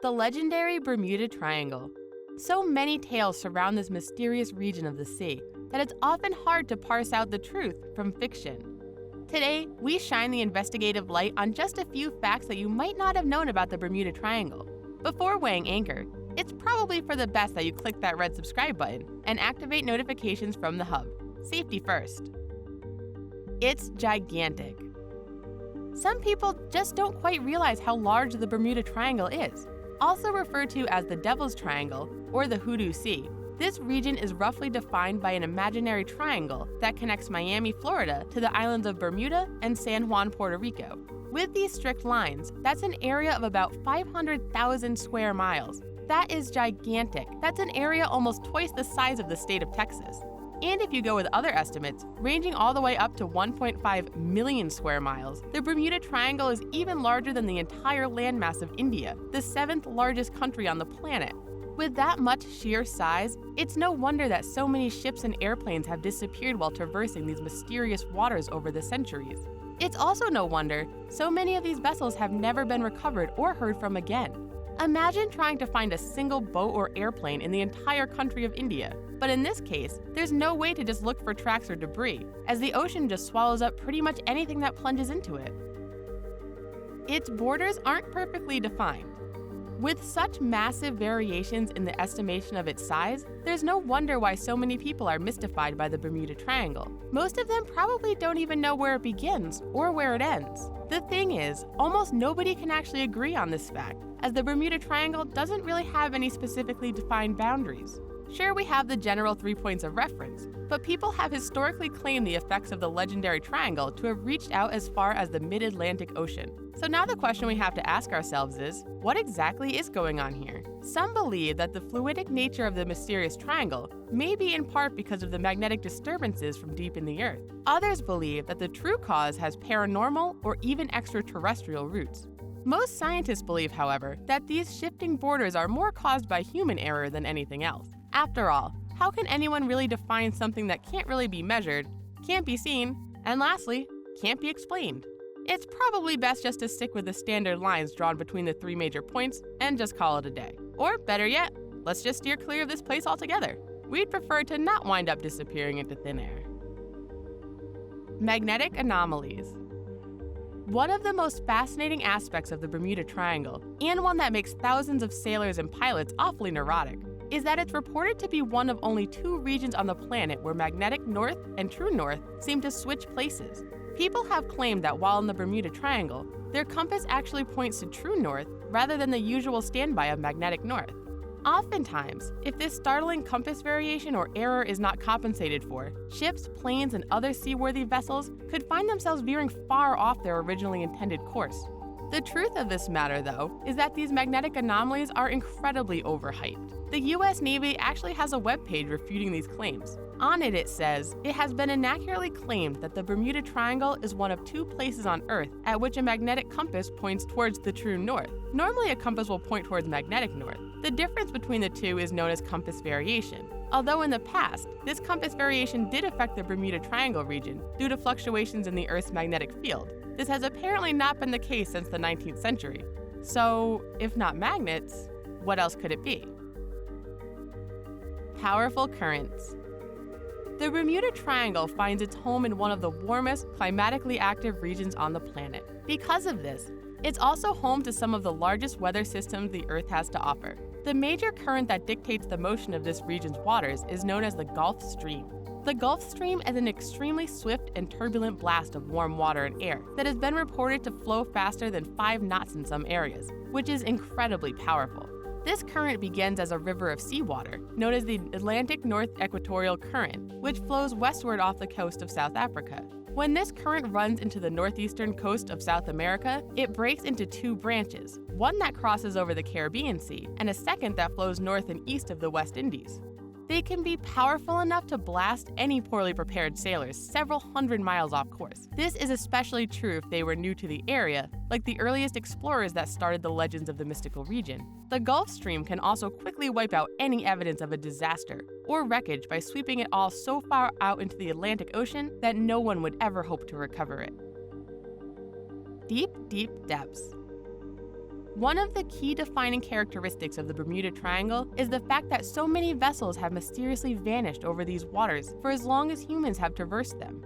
The legendary Bermuda Triangle. So many tales surround this mysterious region of the sea that it's often hard to parse out the truth from fiction. Today, we shine the investigative light on just a few facts that you might not have known about the Bermuda Triangle. Before weighing anchor, it's probably for the best that you click that red subscribe button and activate notifications from TheHub. Safety first. It's gigantic. Some people just don't quite realize how large the Bermuda Triangle is. Also referred to as the Devil's Triangle or the Hoodoo Sea, this region is roughly defined by an imaginary triangle that connects Miami, Florida to the islands of Bermuda and San Juan, Puerto Rico. With these strict lines, that's an area of about 500,000 square miles. That is gigantic. That's an area almost twice the size of the state of Texas. And if you go with other estimates, ranging all the way up to 1.5 million square miles, the Bermuda Triangle is even larger than the entire landmass of India, the 7th largest country on the planet. With that much sheer size, it's no wonder that so many ships and airplanes have disappeared while traversing these mysterious waters over the centuries. It's also no wonder so many of these vessels have never been recovered or heard from again. Imagine trying to find a single boat or airplane in the entire country of India. But in this case, there's no way to just look for tracks or debris, as the ocean just swallows up pretty much anything that plunges into it. Its borders aren't perfectly defined. With such massive variations in the estimation of its size, there's no wonder why so many people are mystified by the Bermuda Triangle. Most of them probably don't even know where it begins or where it ends. The thing is, almost nobody can actually agree on this fact, as the Bermuda Triangle doesn't really have any specifically defined boundaries. Sure, we have the general 3 points of reference, but people have historically claimed the effects of the legendary triangle to have reached out as far as the mid-Atlantic Ocean. So now the question we have to ask ourselves is, what exactly is going on here? Some believe that the fluidic nature of the mysterious triangle may be in part because of the magnetic disturbances from deep in the Earth. Others believe that the true cause has paranormal or even extraterrestrial roots. Most scientists believe, however, that these shifting borders are more caused by human error than anything else. After all, how can anyone really define something that can't really be measured, can't be seen, and lastly, can't be explained? It's probably best just to stick with the standard lines drawn between the 3 major points and just call it a day. Or better yet, let's just steer clear of this place altogether. We'd prefer to not wind up disappearing into thin air. Magnetic anomalies. One of the most fascinating aspects of the Bermuda Triangle, and one that makes thousands of sailors and pilots awfully neurotic, is that it's reported to be one of only 2 regions on the planet where magnetic north and true north seem to switch places. People have claimed that while in the Bermuda Triangle, their compass actually points to true north rather than the usual standby of magnetic north. Oftentimes, if this startling compass variation or error is not compensated for, ships, planes, and other seaworthy vessels could find themselves veering far off their originally intended course. The truth of this matter, though, is that these magnetic anomalies are incredibly overhyped. The US Navy actually has a webpage refuting these claims. On it, it says, it has been inaccurately claimed that the Bermuda Triangle is one of 2 places on Earth at which a magnetic compass points towards the true north. Normally, a compass will point towards magnetic north. The difference between the two is known as compass variation. Although in the past, this compass variation did affect the Bermuda Triangle region due to fluctuations in the Earth's magnetic field. This has apparently not been the case since the 19th century. So, if not magnets, what else could it be? Powerful currents. The Bermuda Triangle finds its home in one of the warmest, climatically active regions on the planet. Because of this, it's also home to some of the largest weather systems the Earth has to offer. The major current that dictates the motion of this region's waters is known as the Gulf Stream. The Gulf Stream is an extremely swift and turbulent blast of warm water and air that has been reported to flow faster than 5 knots in some areas, which is incredibly powerful. This current begins as a river of seawater, known as the Atlantic North Equatorial Current, which flows westward off the coast of South Africa. When this current runs into the northeastern coast of South America, it breaks into 2 branches, one that crosses over the Caribbean Sea, and a second that flows north and east of the West Indies. They can be powerful enough to blast any poorly prepared sailors several hundred miles off course. This is especially true if they were new to the area, like the earliest explorers that started the legends of the mystical region. The Gulf Stream can also quickly wipe out any evidence of a disaster or wreckage by sweeping it all so far out into the Atlantic Ocean that no one would ever hope to recover it. Deep, deep depths. One of the key defining characteristics of the Bermuda Triangle is the fact that so many vessels have mysteriously vanished over these waters for as long as humans have traversed them.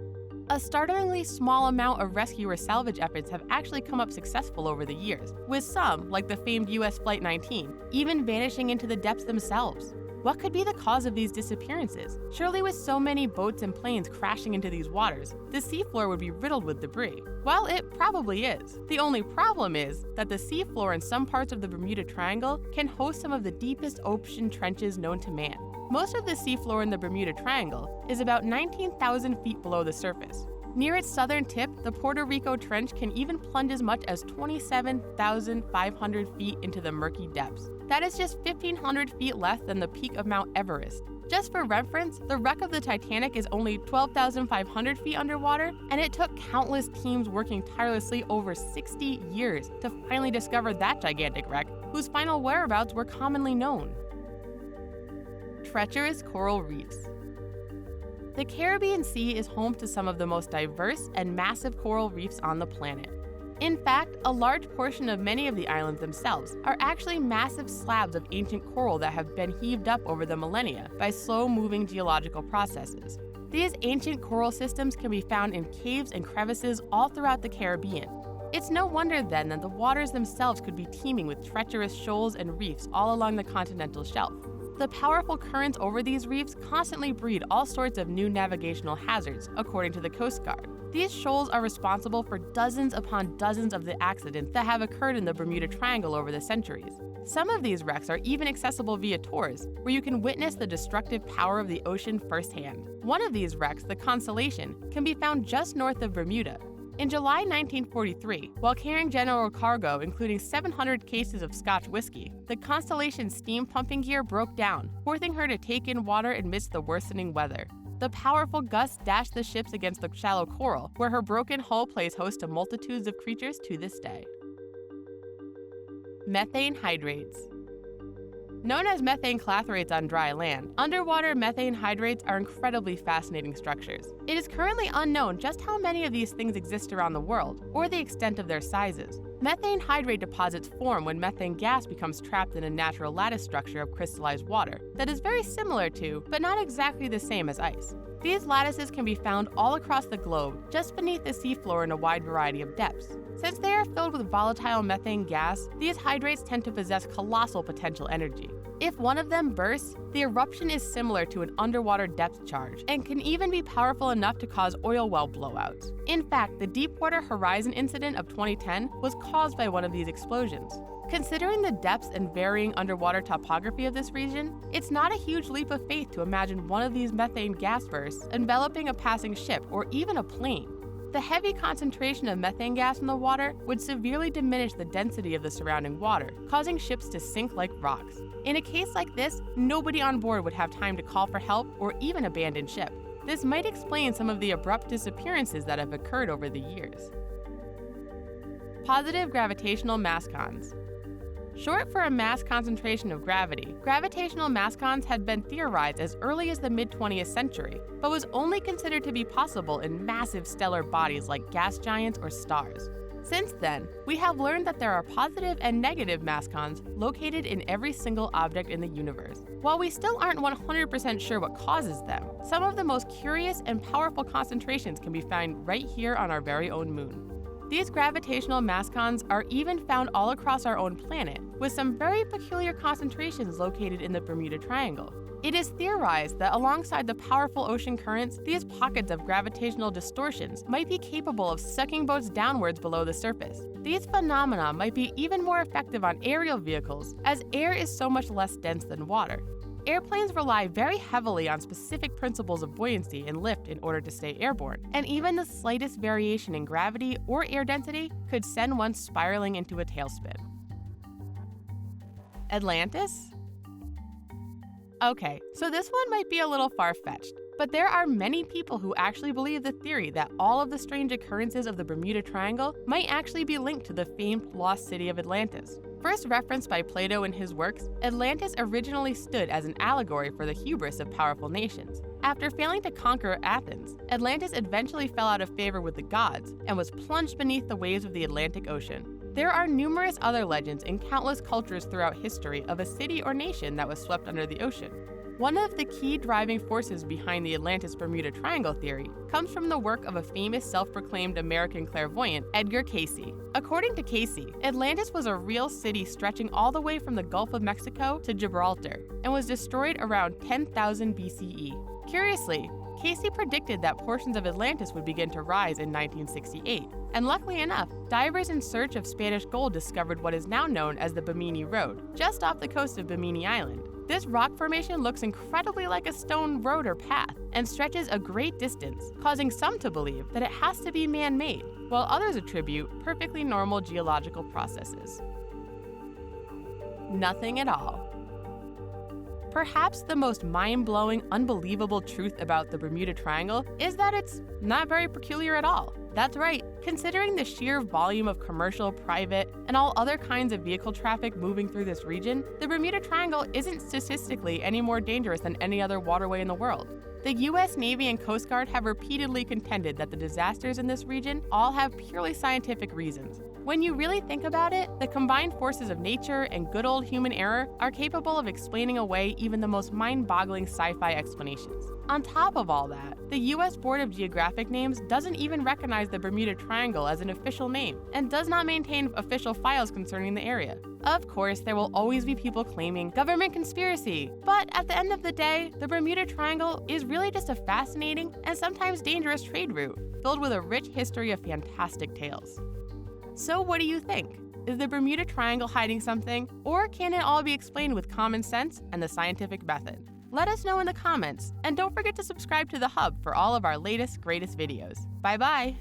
A startlingly small amount of rescue or salvage efforts have actually come up successful over the years, with some, like the famed US Flight 19, even vanishing into the depths themselves. What could be the cause of these disappearances? Surely with so many boats and planes crashing into these waters, the seafloor would be riddled with debris. Well, it probably is. The only problem is that the seafloor in some parts of the Bermuda Triangle can host some of the deepest ocean trenches known to man. Most of the seafloor in the Bermuda Triangle is about 19,000 feet below the surface. Near its southern tip, the Puerto Rico Trench can even plunge as much as 27,500 feet into the murky depths. That is just 1,500 feet less than the peak of Mount Everest. Just for reference, the wreck of the Titanic is only 12,500 feet underwater, and it took countless teams working tirelessly over 60 years to finally discover that gigantic wreck, whose final whereabouts were commonly known. Treacherous coral reefs. The Caribbean Sea is home to some of the most diverse and massive coral reefs on the planet. In fact, a large portion of many of the islands themselves are actually massive slabs of ancient coral that have been heaved up over the millennia by slow-moving geological processes. These ancient coral systems can be found in caves and crevices all throughout the Caribbean. It's no wonder then that the waters themselves could be teeming with treacherous shoals and reefs all along the continental shelf. The powerful currents over these reefs constantly breed all sorts of new navigational hazards, according to the Coast Guard. These shoals are responsible for dozens upon dozens of the accidents that have occurred in the Bermuda Triangle over the centuries. Some of these wrecks are even accessible via tours, where you can witness the destructive power of the ocean firsthand. One of these wrecks, the Constellation, can be found just north of Bermuda. In July 1943, while carrying general cargo including 700 cases of Scotch whiskey, the Constellation's steam pumping gear broke down, forcing her to take in water amidst the worsening weather. The powerful gusts dashed the ships against the shallow coral, where her broken hull plays host to multitudes of creatures to this day. Methane hydrates. Known as methane clathrates on dry land, underwater methane hydrates are incredibly fascinating structures. It is currently unknown just how many of these things exist around the world, or the extent of their sizes. Methane hydrate deposits form when methane gas becomes trapped in a natural lattice structure of crystallized water that is very similar to, but not exactly the same as ice. These lattices can be found all across the globe, just beneath the seafloor in a wide variety of depths. Since they are filled with volatile methane gas, these hydrates tend to possess colossal potential energy. If one of them bursts, the eruption is similar to an underwater depth charge and can even be powerful enough to cause oil well blowouts. In fact, the Deepwater Horizon incident of 2010 was caused by one of these explosions. Considering the depths and varying underwater topography of this region, it's not a huge leap of faith to imagine one of these methane gas bursts enveloping a passing ship or even a plane. The heavy concentration of methane gas in the water would severely diminish the density of the surrounding water, causing ships to sink like rocks. In a case like this, nobody on board would have time to call for help or even abandon ship. This might explain some of the abrupt disappearances that have occurred over the years. Positive gravitational MASCONs. Short for a mass concentration of gravity, gravitational MASCONs had been theorized as early as the mid-20th century, but was only considered to be possible in massive stellar bodies like gas giants or stars. Since then, we have learned that there are positive and negative MASCONs located in every single object in the universe. While we still aren't 100% sure what causes them, some of the most curious and powerful concentrations can be found right here on our very own moon. These gravitational MASCONs are even found all across our own planet, with some very peculiar concentrations located in the Bermuda Triangle. It is theorized that alongside the powerful ocean currents, these pockets of gravitational distortions might be capable of sucking boats downwards below the surface. These phenomena might be even more effective on aerial vehicles, as air is so much less dense than water. Airplanes rely very heavily on specific principles of buoyancy and lift in order to stay airborne, and even the slightest variation in gravity or air density could send one spiraling into a tailspin. Atlantis? Okay, so this one might be a little far-fetched, but there are many people who actually believe the theory that all of the strange occurrences of the Bermuda Triangle might actually be linked to the famed lost city of Atlantis. First referenced by Plato in his works, Atlantis originally stood as an allegory for the hubris of powerful nations. After failing to conquer Athens, Atlantis eventually fell out of favor with the gods and was plunged beneath the waves of the Atlantic Ocean. There are numerous other legends in countless cultures throughout history of a city or nation that was swept under the ocean. One of the key driving forces behind the Atlantis-Bermuda Triangle theory comes from the work of a famous self-proclaimed American clairvoyant, Edgar Cayce. According to Cayce, Atlantis was a real city stretching all the way from the Gulf of Mexico to Gibraltar and was destroyed around 10,000 BCE. Curiously, Cayce predicted that portions of Atlantis would begin to rise in 1968, and luckily enough, divers in search of Spanish gold discovered what is now known as the Bimini Road, just off the coast of Bimini Island. This rock formation looks incredibly like a stone road or path and stretches a great distance, causing some to believe that it has to be man-made, while others attribute perfectly normal geological processes. Nothing at all. Perhaps the most mind-blowing, unbelievable truth about the Bermuda Triangle is that it's not very peculiar at all. That's right, considering the sheer volume of commercial, private, and all other kinds of vehicle traffic moving through this region, the Bermuda Triangle isn't statistically any more dangerous than any other waterway in the world. The US Navy and Coast Guard have repeatedly contended that the disasters in this region all have purely scientific reasons. When you really think about it, the combined forces of nature and good old human error are capable of explaining away even the most mind-boggling sci-fi explanations. On top of all that, the US Board of Geographic Names doesn't even recognize the Bermuda Triangle as an official name and does not maintain official files concerning the area. Of course, there will always be people claiming government conspiracy, but at the end of the day, the Bermuda Triangle is really just a fascinating and sometimes dangerous trade route, filled with a rich history of fantastic tales. So what do you think? Is the Bermuda Triangle hiding something, or can it all be explained with common sense and the scientific method? Let us know in the comments, and don't forget to subscribe to The Hub for all of our latest, greatest videos. Bye-bye!